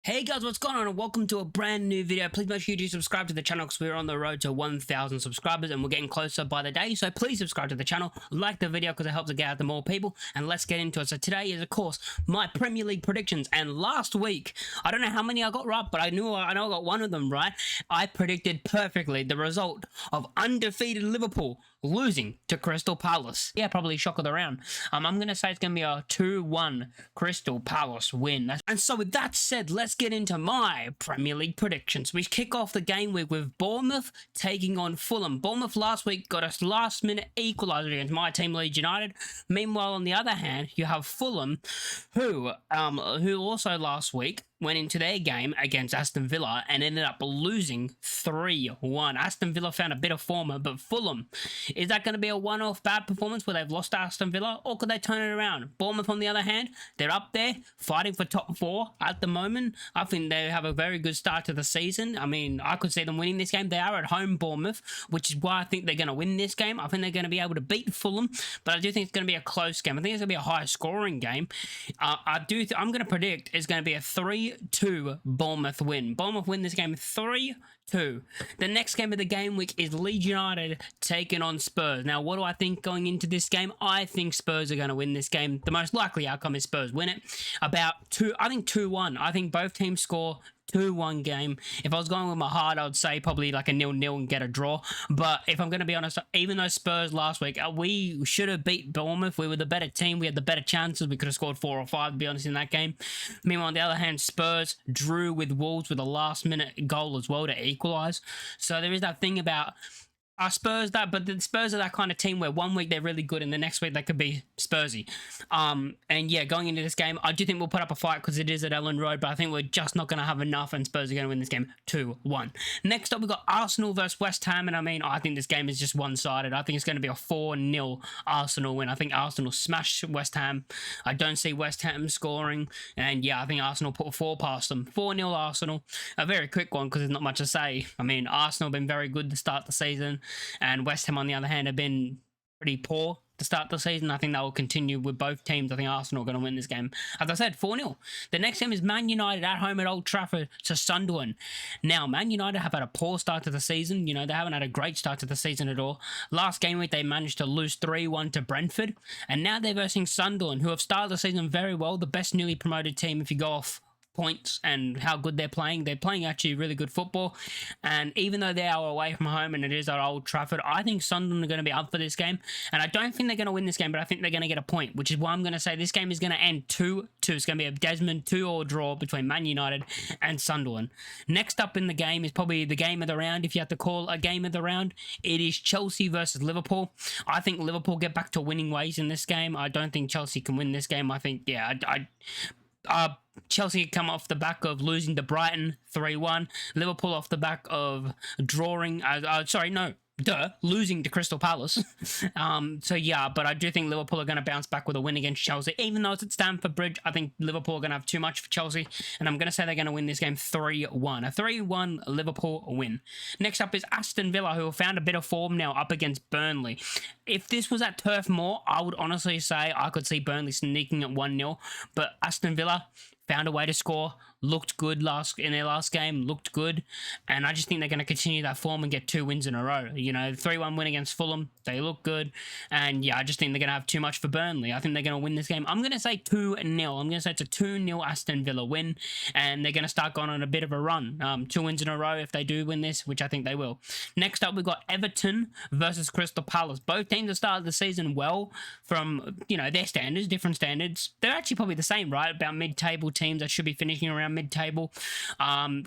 Hey guys, what's going on and welcome to a brand new video. Please make sure you do subscribe to the channel because we're on the road to 1,000 subscribers and we're getting closer by the day. So please subscribe to the channel, like the video because it helps to get out to more people, and let's get into it. So today is of course my Premier League predictions, and last week, I don't know how many I got right, but I know I got one of them right. I predicted perfectly the result of undefeated Liverpool losing to Crystal Palace. Yeah, probably shock of the round. I'm going to say it's going to be a 2-1 Crystal Palace win. And so with that said, let's get into my Premier League predictions. We kick off the game week with Bournemouth taking on Fulham. Bournemouth last week got us last minute equaliser against my team Leeds United. Meanwhile, on the other hand, you have Fulham who also last week went into their game against Aston Villa and ended up losing 3-1. Aston Villa found a bit of form, but Fulham, is that going to be a one-off bad performance where they've lost to Aston Villa, or could they turn it around? Bournemouth, on the other hand, they're up there fighting for top 4 at the moment. I think they have a very good start to the season. I mean, I could see them winning this game. They are at home, Bournemouth, which is why I think they're going to win this game. I think they're going to be able to beat Fulham, but I do think it's going to be a close game. I think it's going to be a high-scoring game. I'm going to predict it's going to be a 3-2 Bournemouth win. Bournemouth win this game 3-2. The next game of the game week is Leeds United taking on Spurs. Now, what do I think going into this game? I think Spurs are going to win this game. The most likely outcome is Spurs win it. I think 2-1. I think both teams score 2-1 game. If I was going with my heart, I would say probably like a 0-0 and get a draw. But if I'm going to be honest, even though Spurs last week, we should have beat Bournemouth. We were the better team. We had the better chances. We could have scored 4 or 5, to be honest, in that game. Meanwhile, on the other hand, Spurs drew with Wolves with a last-minute goal as well to equalise. So there is that thing about Spurs, but the Spurs are that kind of team where one week they're really good and the next week they could be Spursy. And yeah, going into this game, I do think we'll put up a fight because it is at Ellen Road, but I think we're just not going to have enough and Spurs are going to win this game 2-1. Next up, we've got Arsenal versus West Ham, and I think this game is just one-sided. I think it's going to be a 4-0 Arsenal win. I think Arsenal smash West Ham. I don't see West Ham scoring, and yeah, I think Arsenal put 4 past them. 4-0 Arsenal. A very quick one because there's not much to say. I mean, Arsenal have been very good to start the season, and West Ham, on the other hand, have been pretty poor to start the season. I think that will continue with both teams. I think Arsenal are going to win this game. As I said, 4-0. The next game is Man United at home at Old Trafford to Sunderland. Now, Man United have had a poor start to the season. You know, they haven't had a great start to the season at all. Last game week, they managed to lose 3-1 to Brentford. And now they're versing Sunderland, who have started the season very well. The best newly promoted team, if you go off points and how good they're playing actually really good football. And even though they are away from home and it is at Old Trafford, I think Sunderland are going to be up for this game, and I don't think they're going to win this game, but I think they're going to get a point, which is why I'm going to say this game is going to end 2-2. It's going to be a Desmond 2-2 draw between Man United and Sunderland. Next up in the game is probably the game of the round, if you have to call a game of the round. It is Chelsea versus Liverpool. I think Liverpool get back to winning ways in this game. I don't think Chelsea can win this game. I think, yeah, Chelsea come off the back of losing to Brighton 3-1. Liverpool off the back of losing to Crystal Palace. So yeah, but I do think Liverpool are going to bounce back with a win against Chelsea. Even though it's at Stamford Bridge, I think Liverpool are going to have too much for Chelsea, and I'm going to say they're going to win this game 3-1. A 3-1 Liverpool win. Next up is Aston Villa, who have found a bit of form now up against Burnley. If this was at Turf Moor, I would honestly say I could see Burnley sneaking at 1-0, but Aston Villa found a way to score, looked good in their last game, looked good, and I just think they're going to continue that form and get 2 wins in a row. You know, 3-1 win against Fulham, they look good, and yeah, I just think they're going to have too much for Burnley. I think they're going to win this game. I'm going to say 2-0. I'm going to say it's a 2-0 Aston Villa win, and they're going to start going on a bit of a run. 2 wins in a row if they do win this, which I think they will. Next up, we've got Everton versus Crystal Palace. Both teams have started the season well from, you know, their standards, different standards. They're actually probably the same, right? About mid-table teams that should be finishing around mid-table.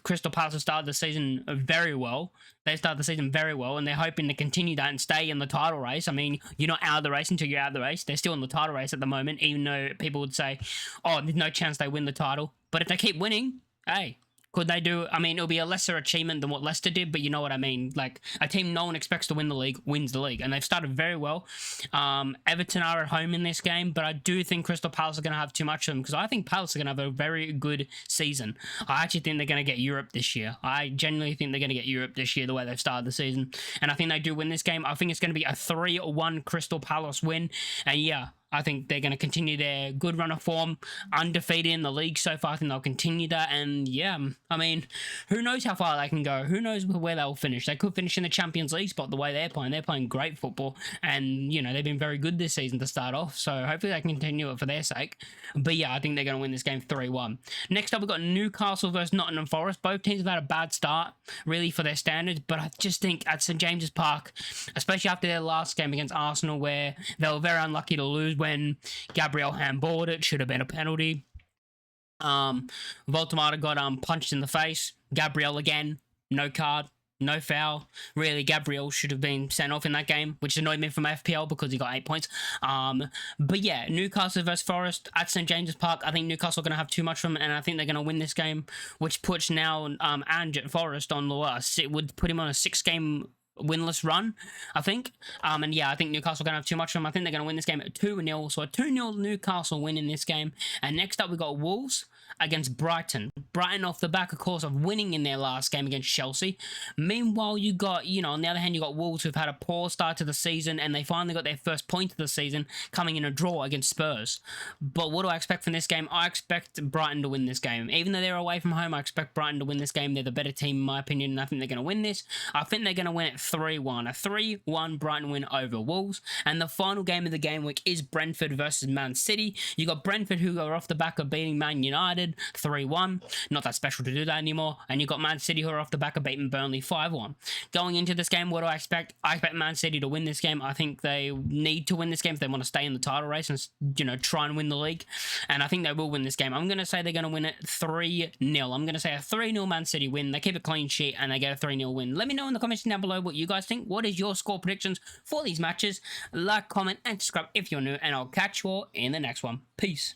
Crystal Palace have started the season very well. They started the season very well, and they're hoping to continue that and stay in the title race. I mean, you're not out of the race until you're out of the race. They're still in the title race at the moment, even though people would say, oh, there's no chance they win the title. But if they keep winning, hey, could they do? I mean, it'll be a lesser achievement than what Leicester did, but you know what I mean. Like, a team no one expects to win the league wins the league, and they've started very well. Everton are at home in this game, but I do think Crystal Palace are going to have too much of them, because I think Palace are going to have a very good season. I actually think they're going to get Europe this year. I genuinely think they're going to get Europe this year, the way they've started the season, and I think they do win this game. I think it's going to be a 3-1 Crystal Palace win, and yeah, I think they're going to continue their good run of form, undefeated in the league so far. I think they'll continue that. And yeah, I mean, who knows how far they can go? Who knows where they'll finish? They could finish in the Champions League spot the way they're playing. They're playing great football. And, you know, they've been very good this season to start off. So hopefully they can continue it for their sake. But yeah, I think they're going to win this game 3-1. Next up, we've got Newcastle versus Nottingham Forest. Both teams have had a bad start, really, for their standards. But I just think at St James's Park, especially after their last game against Arsenal, where they were very unlucky to lose when Gabriel handballed it, should have been a penalty. Voltemata got punched in the face. Gabriel again, no card, no foul. Really, Gabriel should have been sent off in that game, which annoyed me from FPL because he got 8 points. But yeah, Newcastle versus Forest at St James's Park. I think Newcastle are going to have too much from it, and I think they're going to win this game, which puts now Ange Forest on the it would put him on a 6-game winless run, I think. And yeah, I think Newcastle are going to have too much from them. I think they're going to win this game at 2-0. So a 2-0 Newcastle win in this game. And next up, we got Wolves against Brighton. Brighton off the back, of course, of winning in their last game against Chelsea. Meanwhile, you got, you know, on the other hand, you got Wolves who've had a poor start to the season, and they finally got their first point of the season coming in a draw against Spurs. But what do I expect from this game? I expect Brighton to win this game. Even though they're away from home, I expect Brighton to win this game. They're the better team, in my opinion, and I think they're going to win this. I think they're going to win it 3-1. A 3-1 Brighton win over Wolves. And the final game of the game week is Brentford versus Man City. You got Brentford, who are off the back of beating Man United 3-1. Not that special to do that anymore. And you got Man City, who are off the back of beating Burnley 5-1. Going into this game, what do I expect? I expect Man City to win this game. I think they need to win this game if they want to stay in the title race and, you know, try and win the league. And I think they will win this game. I'm going to say they're going to win it 3-0. I'm going to say a 3-0 Man City win. They keep a clean sheet and they get a 3-0 win. Let me know in the comments down below what you guys think. What is your score predictions for these matches? Like, comment, and subscribe if you're new, and I'll catch you all in the next one. Peace.